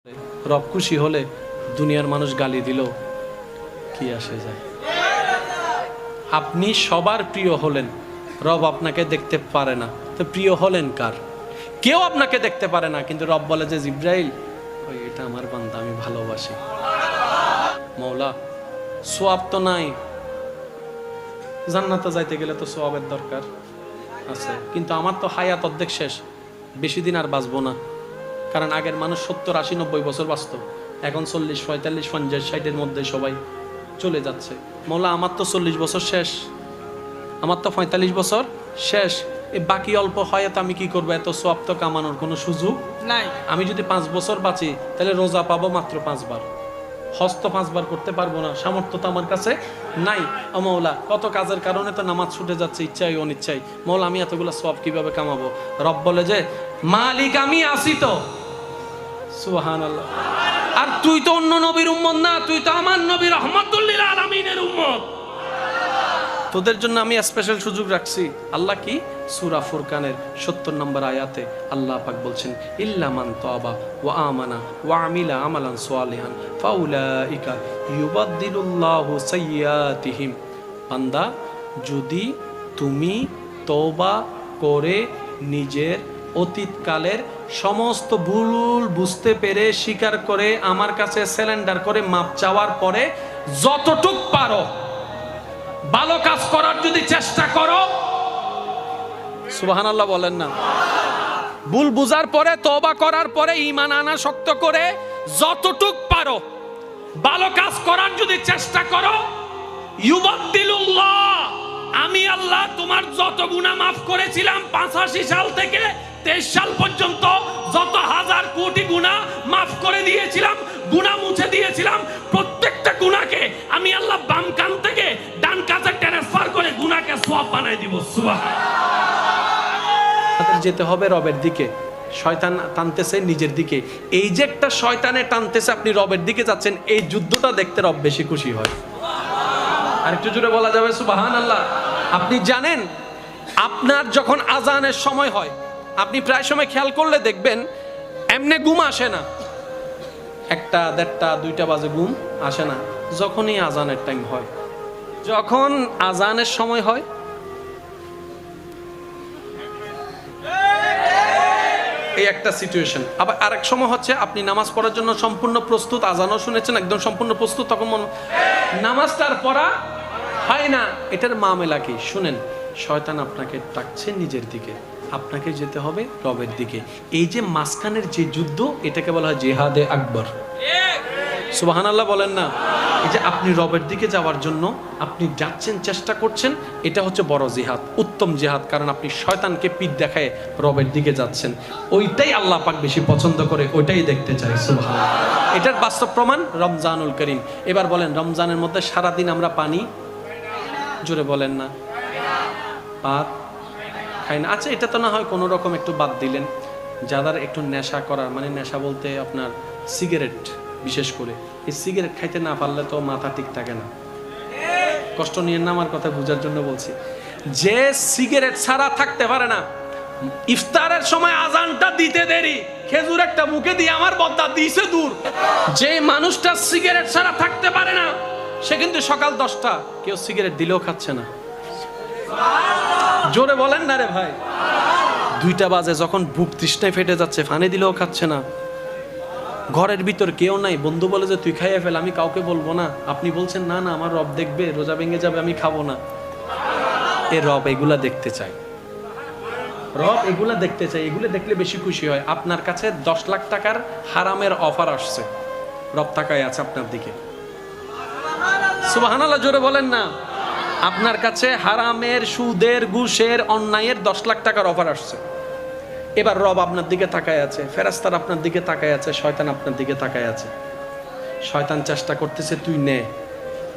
রব খুশি হলে দুনিয়ার মানুষ গালি দিল কি আসে যায়। আপনি সবার প্রিয় হলেন, রব আপনাকে দেখতে পারে না, তো প্রিয় হলেন কার? কেউ আপনাকে দেখতে পারে না, কিন্তু রব বলে যে জিব্রাইল ওই এটা আমার বান্দা, আমি ভালোবাসি। মওলা সোয়াব তো নাই, জান্নাতে যাইতে গেলে তো সোয়াবের দরকার আছে, কিন্তু আমার তো হায়াত অর্ধেক শেষ, বেশি দিন আর বাঁচবো না। কারণ আগের মানুষ 70, 80, 90 বছর বাঁচত, এখন 40, 45, 50, 60-এর মধ্যে সবাই চলে যাচ্ছে। মওলা আমার তো 40 বছর শেষ, আমার তো 45 বছর শেষ, এই বাকি অল্প হায়াত আমি কি করবো? এত সোয়াব তো কামানোর কোনো সুযোগ নাই। আমি যদি 5 বছর বাঁচি তাহলে রোজা পাবো মাত্র 5 বার, হজ তো 5 বার করতে পারবো না, সামর্থ্য তো আমার কাছে নাই। ও মওলা কত কাজের কারণে তো নামাজ ছুটে যাচ্ছে, ইচ্ছাই অনিচ্ছাই। মওলা আমি এতগুলো সোয়াব কিভাবে কামাবো? রব বলে যে মালিক আমি আসি তো। সুবহানাল্লাহ। আর তুই তো অন্য নবীর উম্মত না, তুই তো আমার নবী রাহমাতুল লিল আলামিনের উম্মত, তোদের জন্য আমি স্পেশাল সুযোগ রাখছি। আল্লাহ কি? সূরা ফুরকানের 70 নম্বর আয়াতে আল্লাহ পাক বলছেন ইল্লা মান তাবা ওয়া আমানা ওয়া আমিলা আমালান সালিহান ফাউলাইকা ইউবাদদিলুল্লাহু সাইয়্যাতিহিম। বান্দা, যদি তুমি তওবা করে নিজের অতীতকালের সমস্ত ভুল বুঝতে পেরে স্বীকার করে আমার কাছে সারেন্ডার করে মাপ চাওয়ার পরে যতটুক পারো ভালো কাজ করার যদি চেষ্টা করো, সুবহানাল্লাহ বলেন না, ভুল বুঝার পরে তওবা করার পরে ঈমান আনা শক্ত করে যতটুক পারো ভালো কাজ করার যদি চেষ্টা করো, ইউবাদদিলুল্লাহ, আমি আল্লাহ তোমার যত গুনাহ মাফ করেছিলাম 85 সাল থেকে 23 সাল পর্যন্ত, যত হাজার কোটি গুনাহ মাফ করে দিয়েছিলাম, গুনাহ মুছে দিয়েছিলাম, প্রত্যেকটা গুনাহকে আমি আল্লাহ বাম কান থেকে ডান কাছে ট্রান্সফার করে গুনাহকে সওয়াব বানাই দিব। সুবহানাল্লাহ। যেতে হবে রবের দিকে, শয়তান টানতেছে নিজের দিকে। এই যে একটা শয়তানে টানতেছে, আপনি রবের দিকে যাচ্ছেন, এই যুদ্ধটা দেখতে রব বেশি খুশি হয়। আর একটু জোরে বলা যাবে সুবহানাল্লাহ। আপনি জানেন, আপনার যখন আজানের সময় হয়, আপনি প্রায় সময় খেয়াল করলে দেখবেন এমনি ঘুম আসে না, 1টা, 1:30, 2টা বাজে ঘুম আসে না, যখনই আজানের টাইম হয়, যখন আজানের সময় হয়, এই একটা সিচুয়েশন। আবার আরেক সময় হচ্ছে আপনি নামাজ পড়ার জন্য সম্পূর্ণ প্রস্তুত, আজানও শুনেছেন একদম সম্পূর্ণ প্রস্তুত, তখন নামাজটার পড়া হয় না। এটার মামলা কি শুনেন, শয়তান আপনাকে ডাকছে নিজের দিকে, আপনাকে যেতে হবে রবের দিকে। এই যে মাঝখানের যে যুদ্ধ, এটাকে বলা হয় জিহাদে আকবর। সুবহানাল্লাহ বলেন না। এই যে আপনি রবের দিকে যাওয়ার জন্য আপনি যাচ্ছেন, চেষ্টা করছেন, এটা হচ্ছে বড় জিহাদ, উত্তম জিহাদ। কারণ আপনি শয়তানকে পিঠ দেখায় রবের দিকে যাচ্ছেন, ওইটাই আল্লাহ পাক বেশি পছন্দ করে, ওইটাই দেখতে চাই। সুবহানাল্লাহ। এটার বাস্তব প্রমাণ রমজানুল করিম। এবার বলেন, রমজানের মধ্যে সারাদিন আমরা পানি, জোরে বলেন না, ভাত খাই না। আচ্ছা, এটা তো না হয় কোনো রকম একটু বাদ দিলেন, যাদের একটু নেশা করার, মানে নেশা বলতে আপনার সিগারেট, বিশেষ করে এই সিগারেট খাইতে না পারলে তো মাথা ঠিক থাকে না। কষ্ট নিয়ে না, আমার কথা বোঝার জন্য বলছি। যে সিগারেট ছাড়া থাকতে পারে না, ইফতারের সময় আজানটা দিতে দেরি, খেজুর একটা মুখে দিয়ে আমার বদ্দা দিয়েছে দূর। যে মানুষটা সিগারেট ছাড়া থাকতে পারে না, সে কিন্তু সকাল 10টা কেউ সিগারেট দিলেও খাচ্ছে না। জোরে বলেন না রে ভাই। 2টা বাজে যখন বুক তৃষ্ণায় ফেটে যাচ্ছে, ফানে দিলেও খাচ্ছে না। ঘরের ভিতর কেউ নাই, বন্ধু বলে যে তুই খাইয়ে ফেল, আমি কাউকে বলবো না। আপনি বলছেন না না, আমার রব দেখবে, রোজা ভেঙে যাবে, আমি খাবো না। এ রব এগুলা দেখতে চাই, রব এগুলা দেখতে চাই, এগুলো দেখলে বেশি খুশি হয়। আপনার কাছে 10 লাখ টাকার হারামের অফার আসছে, রব তাকায় আছে আপনার দিকে। সুবহানাল্লাহ, জোরে বলেন না। আপনার কাছে হারামের, সুদের, ঘুষের, অন্যায়ের 10 লাখ টাকার অফার আসছে। এবার রব আপনার দিকে তাকায় আছে, ফেরেশতারা আপনার দিকে তাকায় আছে, শয়তান আপনার দিকে তাকায় আছে। শয়তান চেষ্টা করতেছে তুই নে,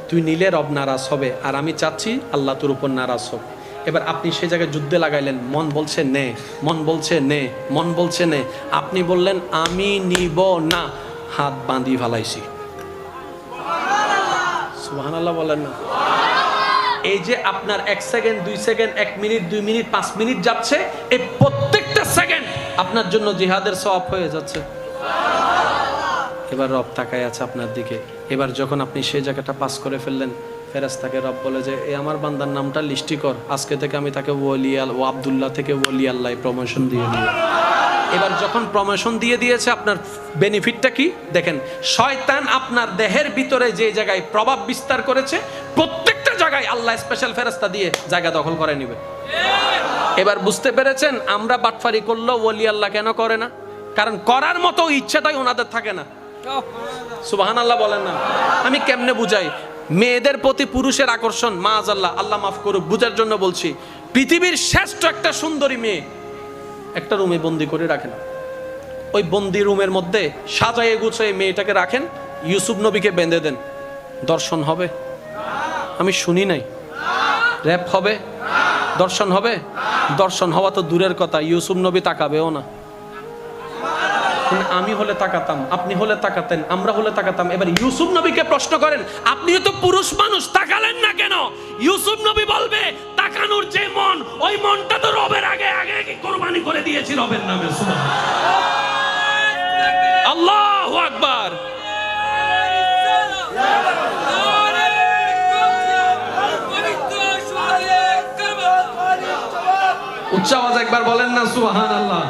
তুই নিলে রব নারাজ হবে, আর আমি চাচ্ছি আল্লাহ তোর উপর নারাজ হোক। এবার আপনি সেই জায়গায় যুদ্ধে লাগাইলেন, মন বলছে নে, মন বলছে নে, মন বলছে নে, আপনি বললেন আমি নিব না, হাত বাঁধি ফেলাইছি। সুবহানাল্লাহ বলেন না। এই যে আপনার 1 second, 2 second, 1 minute, 2 minute, 5 minute যাচ্ছে, এই প্রত্যেকটা সেকেন্ড আপনার জন্য জিহাদের সওয়াব হয়ে যাচ্ছে। এবার রব তাকায় আছে আপনার দিকে। এবার যখন আপনি সেই জায়গাটা পাস করে ফেললেন, ফেরেশতাকে রব বলে যে এই আমার বান্দার নামটা লিস্টি কর, আজকে থেকে আমি তাকে ও আব্দুল্লাহ থেকে ওলি আল্লাহ প্রমোশন দিয়ে দিই। এবার যখন প্রমোশন দিয়ে দিয়েছে, আপনার বেনিফিটটা কি দেখেন। শয়তান আপনার দেহের ভিতরে যে জায়গায় প্রভাব বিস্তার করেছে, প্রত্যেকটা জায়গায় আল্লাহ স্পেশাল ফেরেশতা দিয়ে জায়গা দখল করে নেবে। এবার বুঝতে পেরেছেন আমরা বাটফারি করলেও ওলি আল্লাহ কেন করে না? কারণ করার মতো ইচ্ছাটাই ওনাদের থাকে না। সুবহানাল্লাহ বলেন না। আমি কেমনে বুঝাই? মেয়েদের প্রতি পুরুষের আকর্ষণ, মাআজাল্লাহ, আল্লাহ মাফ করুক, বুঝার জন্য বলছি। পৃথিবীর শ্রেষ্ঠ একটা সুন্দরী মেয়ে একটা রুমে বন্দি করে রাখেন। ওই বন্দি রুমের মধ্যে সাজায়ে গুছিয়ে মেয়েটাকে রাখেন, ইউসুফ নবীকে বেঁধে দেন, দর্শন হবে? আমি শুনি নাই। র‍্যাপ হবে? দর্শন হবে? দর্শন হওয়া তো দূরের কথা, ইউসুফ নবী তাকাবেও না। আমি হলে তাকাতাম, আপনি হলে তাকাতেন, আমরা হলে তাকাতাম। এবার ইউসুফ নবীকে প্রশ্ন করেন, আপনিও তো পুরুষ মানুষ, তাকালেন না কেন? ইউসুফ নবী বলবে, তাকানোর যে মন, ওই মনটা তো রবের আগে আগে কোরবানি করে দিয়েছি রবের নামে। সুবহানাল্লাহ, আল্লাহু আকবার। উচ্চ আওয়াজ একবার বলেন না সুবহানাল্লাহ।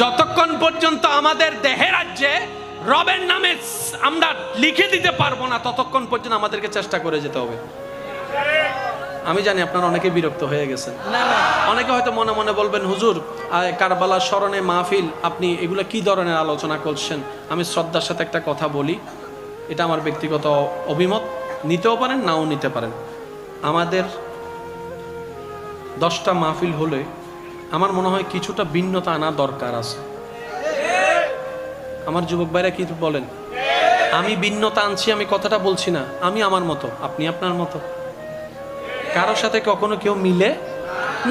যতক্ষণ পর্যন্ত আমাদের দেহের রাজ্যে রবের নামে আমরা লিখে দিতে পারবো না, ততক্ষণ পর্যন্ত আমাদেরকে চেষ্টা করে যেতে হবে। আমি জানি আপনারা অনেকে বিরক্ত হয়ে গেছেন, অনেকে হয়তো মনে মনে বলবেন, হুজুর কারবালার স্মরণে মাহফিল, আপনি এগুলো কি ধরনের আলোচনা করছেন? আমি শ্রদ্ধার সাথে একটা কথা বলি, এটা আমার ব্যক্তিগত অভিমত, নিতেও পারেন নাও নিতে পারেন। আমাদের 10টা মাহফিল হলে আমার মনে হয় কিছুটা ভিন্নতা আনা দরকার আছে। আমার যুবক ভাইরা কি বলেন? আমি ভিন্নতা আনছি, আমি কথাটা বলছি না, আমি আমার মতো, আপনি আপনার মতো, কারোর সাথে কখনো কেউ মিলে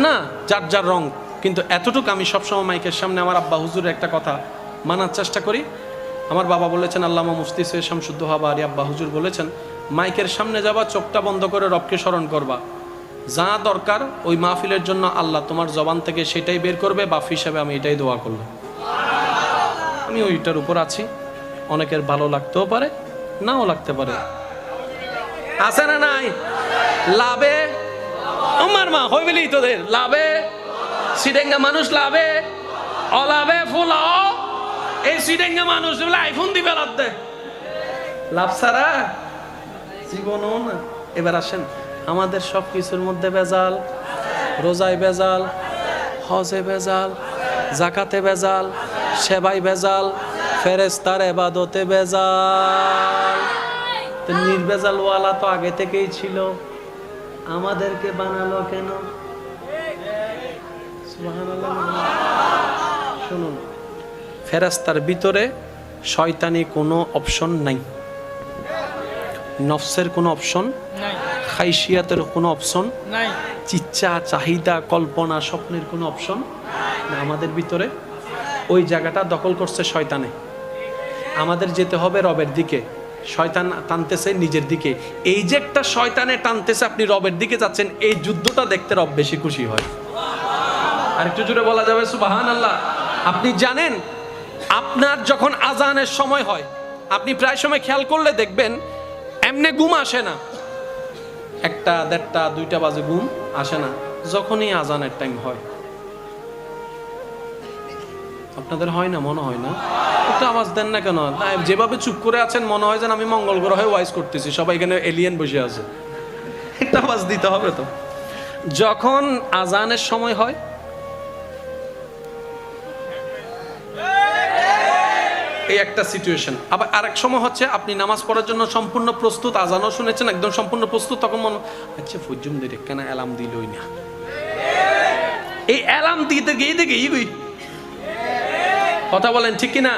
না, যার যার রং। কিন্তু এতটুকু আমি সবসময় মাইকের সামনে আমার আব্বা হুজুরের একটা কথা মানার চেষ্টা করি। আমার বাবা বলেছেন, আল্লামা মুফতি সৈয়দ শামসুদ্দোহা বারী আব্বা হুজুর বলেছেন, মাইকের সামনে যাবা, চোখটা বন্ধ করে রবকে স্মরণ করবা, যা দরকার ওই মাহফিলের জন্য আল্লাহ তোমার জবান থেকে সেটাই বের করবে। বাপ হিসাবে আমি এটাই দোয়া করলাম। আমি ওইটার উপর আছি। অনেকের ভালো লাগতেও পারে, নাও লাগতে পারে। আছে না নাই? লাভে আমার মা হইবেলি তোদের লাভে সিডেঙ্গা মানুষ, লাভে অলাভে ফুল। এই সিডেঙ্গা মানুষ আইফোন দিবে লাভতে, লাভ ছাড়া জীবনও না। এবার আসেন, আমাদের সব কিছুর মধ্যে ভেজাল, রোজায় ভেজাল, হজে ভেজাল, জাকাতে ভেজাল, সেবাই ভেজাল, ফেরেশতার ইবাদতে ভেজাল। তো নির্ভেজাল ওয়ালা তো আগে থেকেই ছিল, আমাদেরকে বানালো কেন? সুবহানাল্লাহ। শুনুন, ফেরেশতার ভিতরে শয়তানি কোনো অপশন নাই, নফসের কোনো অপশন নাই, খাইশিয়াতের কোনো অপশন নাই, ইচ্ছা চাহিদা কল্পনা স্বপ্নের কোনো অপশন না। আমাদের ভিতরে ওই জায়গাটা দখল করছে শয়তানে। আমাদের যেতে হবে রবের দিকে, শয়তান টানতেছে নিজের দিকে। এই যে একটা শয়তানে টানতেছে, আপনি রবের দিকে যাচ্ছেন, এই যুদ্ধটা দেখতে রব বেশি খুশি হয়। আর একটু জোরে বলা যাবে সুবহানাল্লাহ। আপনি জানেন, আপনার যখন আজানের সময় হয়, আপনি প্রায় সময় খেয়াল করলে দেখবেন এমনি ঘুম আসে না, 1টা 1:30 2টা বাজে ঘুম আসে না, যখনই আজানের টাইম হয়। আপনাদের হয় না? মনে হয় না? একটু আওয়াজ দেন না কেন? যেভাবে চুপ করে আছেন মনে হয় যেন আমি মঙ্গল গ্রহে ওয়াইজ করতেছি, সবাই এখানে এলিয়েন বসে আছে। একটা আওয়াজ দিতে হবে তো। যখন আজানের সময় হয়, এই একটা সিচুয়েশন। আবার আরেক সময় হচ্ছে আপনি নামাজ পড়ার জন্য সম্পূর্ণ প্রস্তুত, আজানও শুনেছেন, একদম সম্পূর্ণ প্রস্তুত, তখন মনে আচ্ছা ফজুম দিলে কেন অ্যালার্ম দিলই না। এই অ্যালার্ম দিতে গিয়ে দেখি কথা বলেন ঠিক কিনা?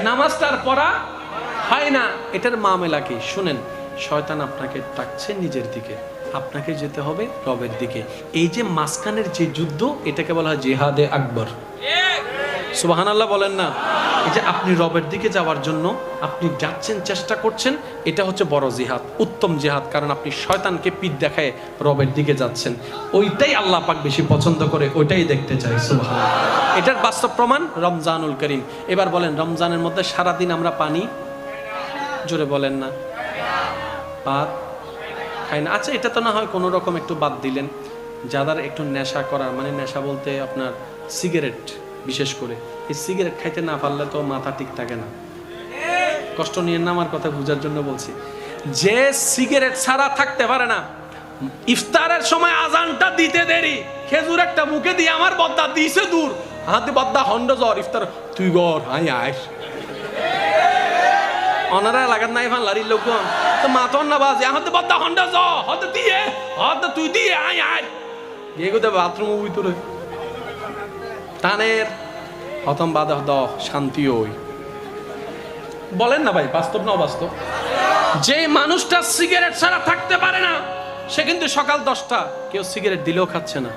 নামাজটার পড়া হয় না। এটার মামলা কি? শুনেন, শয়তান আপনাকে ডাকছে নিজের দিকে, আপনাকে যেতে হবে রবের দিকে। এই যে মাঝখানের যে যুদ্ধ, এটাকে বলা হয় জিহাদে আকবর। সুবহানাল্লাহ বলেন না? এই যে আপনি রবের দিকে যাওয়ার জন্য আপনি যাচ্ছেন, চেষ্টা করছেন, এটা হচ্ছে বড় জিহাদ, উত্তম জিহাদ। কারণ আপনি শয়তানকে পিঠ দেখায় রবের দিকে যাচ্ছেন। ওইটাই আল্লাহ পাক বেশি পছন্দ করে, ওইটাই দেখতে চাই। সুবহানাল্লাহ। এটার বাস্তব প্রমাণ রমজানুল করিম। এবার বলেন, রমজানের মধ্যে সারাদিন আমরা পানি জোরে বলেন না, ভাত খাই না। আচ্ছা, এটা তো না হয় কোনো রকম একটু বাদ দিলেন, যাদের একটু নেশা করার, মানে নেশা বলতে আপনার সিগারেট, বিশেষ করে এই সিগারেট খাইতে না পারলে তো মাথা ঠিক থাকে না। কষ্ট নিয়ে না, আমার কথা বোঝার জন্য বলছি। যে সিগারেট ছাড়া থাকতে পারে না, ইফতারের সময় আজানটা দিতে দেরি, খেজুর একটা মুখে দিয়ে আমার বদ্দা দিছে দূর, হাতে বদ্দা হন্ড জ্বর, ইফতার তুই গর হাই আইস অনারা লাগাত নাই ফান লারির লোক তো মাথন না বাজে, হাতে বদ্দা হন্ড জ হাতে দিয়ে হাতে তুই দিয়ে আই আই এগুতে বাথরুম ভিতরে টানের হতম বাধা দ শান্তি ওই বলেন না ভাই, বাস্তব না অবাস্তব? যে মানুষটা সিগারেট ছাড়া থাকতে পারে না, সে কিন্তু সকাল 10টা কেউ সিগারেট দিলেও খাচ্ছে না।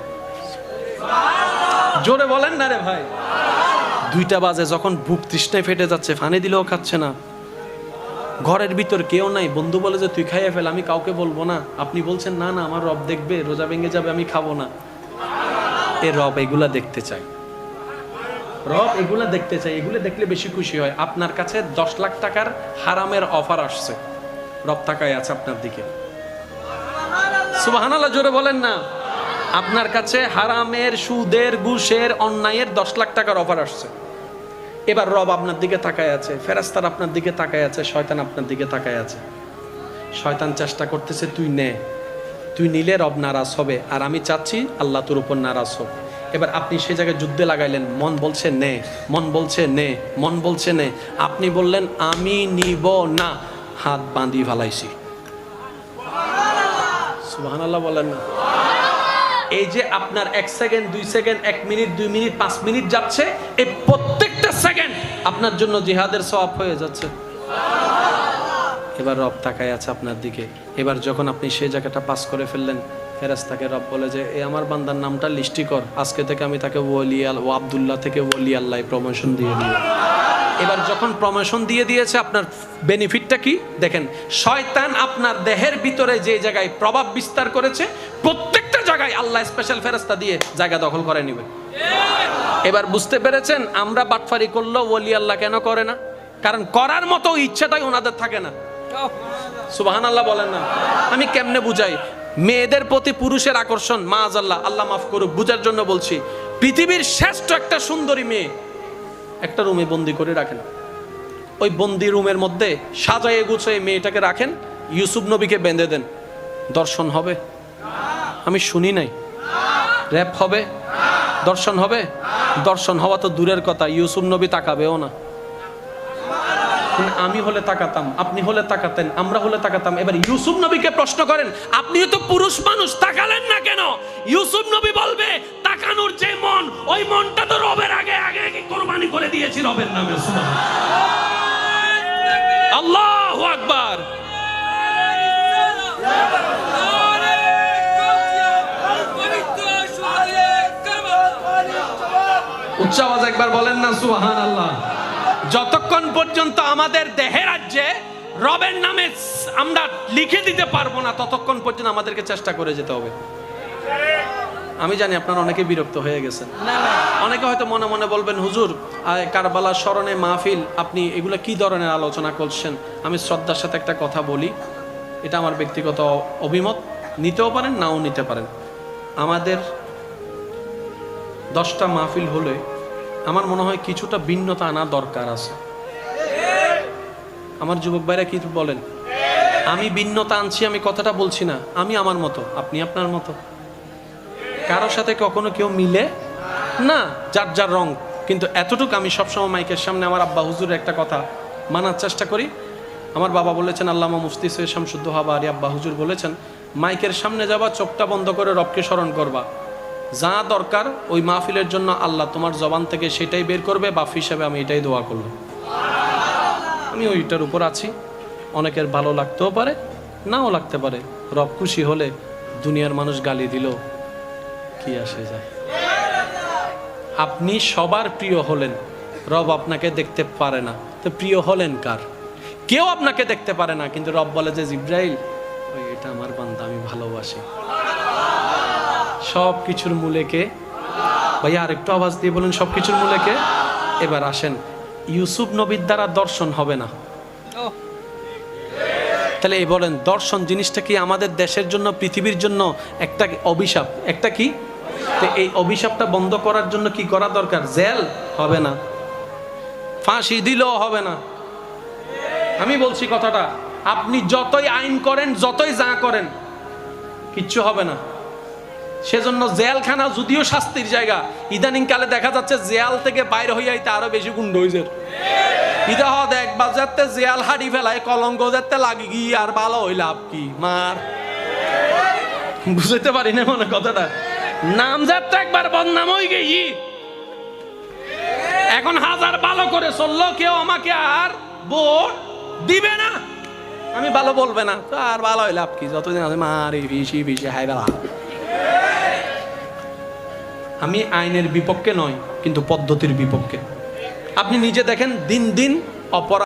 জোরে বলেন না রে ভাই। 2টা বাজে যখন বুক তৃষ্ণায় ফেটে যাচ্ছে, ফানি দিলেও খাচ্ছে না। ঘরের ভিতর কেউ নাই, বন্ধু বলে যে তুই খাইয়ে ফেল, আমি কাউকে বলবো না। আপনি বলছেন না না আমার রব দেখবে, রোজা ভেঙে যাবে, আমি খাবো না। এ রব এগুলা দেখতে চাই, রব এগুলা দেখতে চাই, এগুলো দেখলে বেশি খুশি হয়। আপনার কাছে 10 লাখ টাকার হারামের অফার আসছে, রব তাকায় আছে আপনার দিকে। সুবহানাল্লাহ, জোরে বলেন না। আপনার কাছে হারামের, সুদের, ঘুষের, অন্যায়ের 10 লাখ টাকার অফার আসছে। এবার রব আপনার দিকে তাকায় আছে, ফেরেশতারা আপনার দিকে তাকায় আছে, শয়তান আপনার দিকে তাকায় আছে। শয়তান চেষ্টা করতেছে তুই নে, তুই নিলে রব নারাজ হবে, আর আমি চাচ্ছি আল্লাহ তোর উপর নারাজ হোক। এবার আপনি সে জায়গায় যুদ্ধে লাগাইলেন, মন বলছে নে, মন বলছে নে, মন বলছে নে, আপনি বললেন আমি নিব না, হাত বাঁধি ফেলাইছি। সুবহানাল্লাহ বলেন না। এই যে আপনার 1 second, 2 second, 1 minute, 2 minute, 5 minute যাচ্ছে, এই প্রত্যেকটা সেকেন্ড আপনার জন্য জিহাদের সওয়াব হয়ে যাচ্ছে। এবার রব তাকায় আছে আপনার দিকে। এবার যখন আপনি সেই জায়গাটা পাস করে ফেললেন, ফেরেশতাকে রব বলে যে এই আমার বান্দার নামটা লিস্টি কর, আজকে থেকে আমি তাকে ওলি ও আব্দুল্লাহ থেকে ওলি আল্লাহ প্রমোশন দিয়ে দিই। এবার যখন প্রমোশন দিয়ে দিয়েছে, আপনার বেনিফিটটা কি দেখেন। শয়তান আপনার দেহের ভিতরে যে জায়গায় প্রভাব বিস্তার করেছে, প্রত্যেকটা জায়গায় আল্লাহ স্পেশাল ফেরেশতা দিয়ে জায়গা দখল করে নেবে। এবার বুঝতে পেরেছেন আমরা বাটফারি করলেও ওলি আল্লাহ কেন করে না? কারণ করার মতো ইচ্ছাটাই ওনাদের থাকে না। সুবহানাল্লাহ বলেন না। আমি কেমনে বুঝাই? মেয়েদের প্রতি পুরুষের আকর্ষণ, মাআজাল্লাহ, আল্লাহ মাফ করুক, বুঝার জন্য বলছি। পৃথিবীর শ্রেষ্ঠ একটা সুন্দরী মেয়ে একটা রুমে বন্দি করে রাখেন, ওই বন্দি রুমের মধ্যে সাজায়ে গুছিয়ে মেয়েটাকে রাখেন, ইউসুফ নবীকে বেঁধে দেন, দর্শন হবে? আমি শুনি নাই। র‍্যাপ হবে? দর্শন হবে? দর্শন হওয়া তো দূরের কথা, ইউসুফ নবী তাকাবেও না। আমি হলে তাকাতাম, আপনি হলে তাকাতেন, আমরা হলে তাকাতাম। এবার ইউসুফ নবীকে প্রশ্ন করেন, আপনিও তো পুরুষ মানুষ, তাকালেন না কেন? ইউসুফ নবী বলবে তাকানোর যে মন, ওই মনটা তো রবের আগে আগে কোরবানি করে দিয়েছি রবের নামে। সুবহানাল্লাহ, আল্লাহু আকবার। উচ্চ আওয়াজ একবার বলেন না সুবহানাল্লাহ। যতক্ষণ পর্যন্ত আমাদের দেহের রাজ্যে রবের নামে আমরা লিখে দিতে পারবো না, ততক্ষণ পর্যন্ত আমাদেরকে চেষ্টা করে যেতে হবে। আমি জানি আপনারা অনেকে বিরক্ত হয়ে গেছেন, অনেকে হয়তো মনে মনে বলবেন হুজুর কারবালার স্মরণে মাহফিল, আপনি এগুলো কি ধরনের আলোচনা করছেন? আমি শ্রদ্ধার সাথে একটা কথা বলি, এটা আমার ব্যক্তিগত অভিমত, নিতেও পারেন নাও নিতে পারেন। আমাদের 10টা মাহফিল হলে আমার মনে হয় কিছুটা ভিন্নতা আনা দরকার আছে। আমার যুবক ভাইরা কি বলেন? আমি ভিন্নতা আনছি, আমি কথাটা বলছি না, আমি আমার মতো, আপনি আপনার মতো, কারোর সাথে কখনো কেউ মিলে না, যার যার রং। কিন্তু এতটুকু আমি সবসময় মাইকের সামনে আমার আব্বা হুজুরের একটা কথা মানার চেষ্টা করি। আমার বাবা বলেছেন, আল্লামা মুফতি সৈয়দ শামসুদ্দোহা বারী আব্বা হুজুর বলেছেন, মাইকের সামনে যাবা, চোখটা বন্ধ করে রবকে স্মরণ করবা, যা দরকার ওই মাহফিলের জন্য আল্লাহ তোমার জবান থেকে সেটাই বের করবে, বাফ হিসাবে আমি এটাই দোয়া করলাম। আমি ওইটার উপর আছি। অনেকের ভালো লাগতেও পারে, নাও লাগতে পারে। রব খুশি হলে দুনিয়ার মানুষ গালি দিল কি আসে যায়। আপনি সবার প্রিয় হলেন, রব আপনাকে দেখতে পারে না, তো প্রিয় হলেন কার? কেউ আপনাকে দেখতে পারে না, কিন্তু রব বলে যে জিব্রাইল, ওই এটা আমার বান্দা, আমি ভালোবাসি। সব কিছুর মূলে কে? ভাইয়া আরেকটু আওয়াজ দিয়ে বলেন, সব কিছুর মূলে কে? এবার আসেন, ইউসুফ নবীর দ্বারা দর্শন হবে না, তাহলে এই বলেন, দর্শন জিনিসটা কি আমাদের দেশের জন্য, পৃথিবীর জন্য একটা অভিশাপ? একটা কি? তো এই অভিশাপটা বন্ধ করার জন্য কি করা দরকার? জেল হবে না, ফাঁসি দিলেও হবে না। আমি বলছি কথাটা, আপনি যতই আইন করেন, যতই যা করেন, কিচ্ছু হবে না। সেজন্য জেলখানা যদিও শাস্তির জায়গা, ইদানিং কালে দেখা যাচ্ছে জেল থেকে বাইরে হইয়াইতে আরো বেশি গুন্ড হয়েছে। ইদা হ দেখবা যাতে জেল হাড়ি ফেলায় কলঙ্ক যাতে লাগি গিয়ে আর ভালো হইলে আপ কি মার, বুঝতে পারি না মনে কথাটা। নাম যাত্রা একবার বদনাম হয়ে গেই, এখন হাজার ভালো করে চললো, কেউ আমাকে আর ভোট দিবে না, আমি ভালো বলবে না, তো আর ভালো হইলে আপ কি, যতদিন আছে মারে ভিসি ভিসি হাই বেলা। আমি আইনের বিপক্ষে নয়, কিন্তু পদ্ধতির বিপক্ষে। আপনি নিজে দেখেন, দিন দিন অপরাধ